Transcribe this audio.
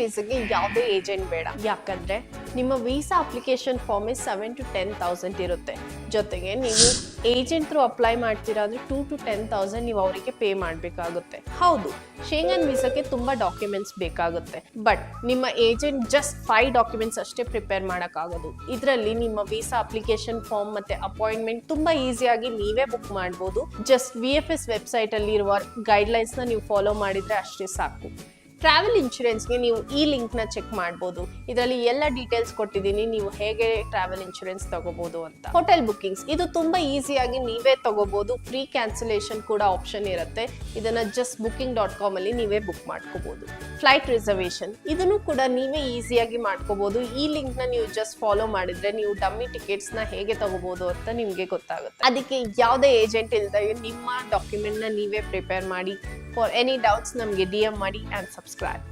ವೀಸಾಗೆ ಯಾವುದೇ ಏಜೆಂಟ್ ಬೇಡ. ಯಾಕಂದ್ರೆ ನಿಮ್ಮ ವೀಸಾ ಅಪ್ಲಿಕೇಶನ್ ಫಾರ್ಮ್ 7,000 to 10,000 ಇರುತ್ತೆ. ಜೊತೆಗೆ ನೀವು ಏಜೆಂಟ್ ಥ್ರೂ ಅಪ್ಲೈ ಮಾಡ್ತೀರಾ ಅಂದ್ರೆ 2,000 to 10,000 ನೀವು ಅವರಿಗೆ ಪೇ ಮಾಡಬೇಕಾಗುತ್ತೆ. ಹೌದು, ಶೇಂಗನ್ ವೀಸಾಕ್ಕೆ ತುಂಬಾ ಡಾಕ್ಯುಮೆಂಟ್ಸ್ ಬೇಕಾಗುತ್ತೆ. ಬಟ್ ನಿಮ್ಮ ಏಜೆಂಟ್ ಜಸ್ಟ್ 5 ಡಾಕ್ಯುಮೆಂಟ್ಸ್ ಅಷ್ಟೇ ಪ್ರಿಪೇರ್ ಮಾಡೋಕ್ಕಾಗೋದು. ಇದರಲ್ಲಿ ನಿಮ್ಮ ವೀಸಾ ಅಪ್ಲಿಕೇಶನ್ ಫಾರ್ಮ್ ಮತ್ತೆ ಅಪಾಯಿಂಟ್ಮೆಂಟ್ ತುಂಬಾ ಈಸಿಯಾಗಿ ನೀವೇ ಬುಕ್ ಮಾಡ್ಬೋದು. ಜಸ್ಟ್ VFS ವೆಬ್ಸೈಟ್ ಅಲ್ಲಿ ಇರುವ ಗೈಡ್ಲೈನ್ಸ್ ನ ನೀವು ಫಾಲೋ ಮಾಡಿದ್ರೆ ಅಷ್ಟೇ ಸಾಕು. ಟ್ರಾವೆಲ್ ಇನ್ಶೂರೆನ್ಸ್ಗೆ ನೀವು ಈ ಲಿಂಕ್ನ ಚೆಕ್ ಮಾಡ್ಬೋದು. ಇದರಲ್ಲಿ ಎಲ್ಲ ಡೀಟೇಲ್ಸ್ ಕೊಟ್ಟಿದ್ದೀನಿ, ನೀವು ಹೇಗೆ ಟ್ರಾವೆಲ್ ಇನ್ಶೂರೆನ್ಸ್ ತಗೋಬಹುದು ಅಂತ. ಹೋಟೆಲ್ ಬುಕ್ಕಿಂಗ್ಸ್ ಇದು ತುಂಬಾ ಈಸಿಯಾಗಿ ನೀವೇ ತಗೋಬಹುದು. ಫ್ರೀ ಕ್ಯಾನ್ಸಲೇಷನ್ ಕೂಡ ಆಪ್ಷನ್ ಇರುತ್ತೆ. ಇದನ್ನ just booking.com ಅಲ್ಲಿ ನೀವೇ ಬುಕ್ ಮಾಡ್ಕೋಬಹುದು. ಫ್ಲೈಟ್ ರಿಸರ್ವೇಶನ್ ಇದನ್ನು ಕೂಡ ನೀವೇ ಈಸಿಯಾಗಿ ಮಾಡ್ಕೋಬಹುದು. ಈ ಲಿಂಕ್ನ ನೀವು ಜಸ್ಟ್ ಫಾಲೋ ಮಾಡಿದ್ರೆ ನೀವು ಡಮ್ಮಿ ಟಿಕೆಟ್ಸ್ ನ ಹೇಗೆ ತಗೋಬಹುದು ಅಂತ ನಿಮ್ಗೆ ಗೊತ್ತಾಗುತ್ತೆ. ಅದಕ್ಕೆ ಯಾವುದೇ ಏಜೆಂಟ್ ಇಲ್ಲದೆ ನಿಮ್ಮ ಡಾಕ್ಯುಮೆಂಟ್ ನ ನೀವೇ ಪ್ರಿಪೇರ್ ಮಾಡಿ. ಫಾರ್ ಎನಿ ಡೌಟ್ಸ್ ನಮಗೆ DM ಮಾಡಿ and subscribe.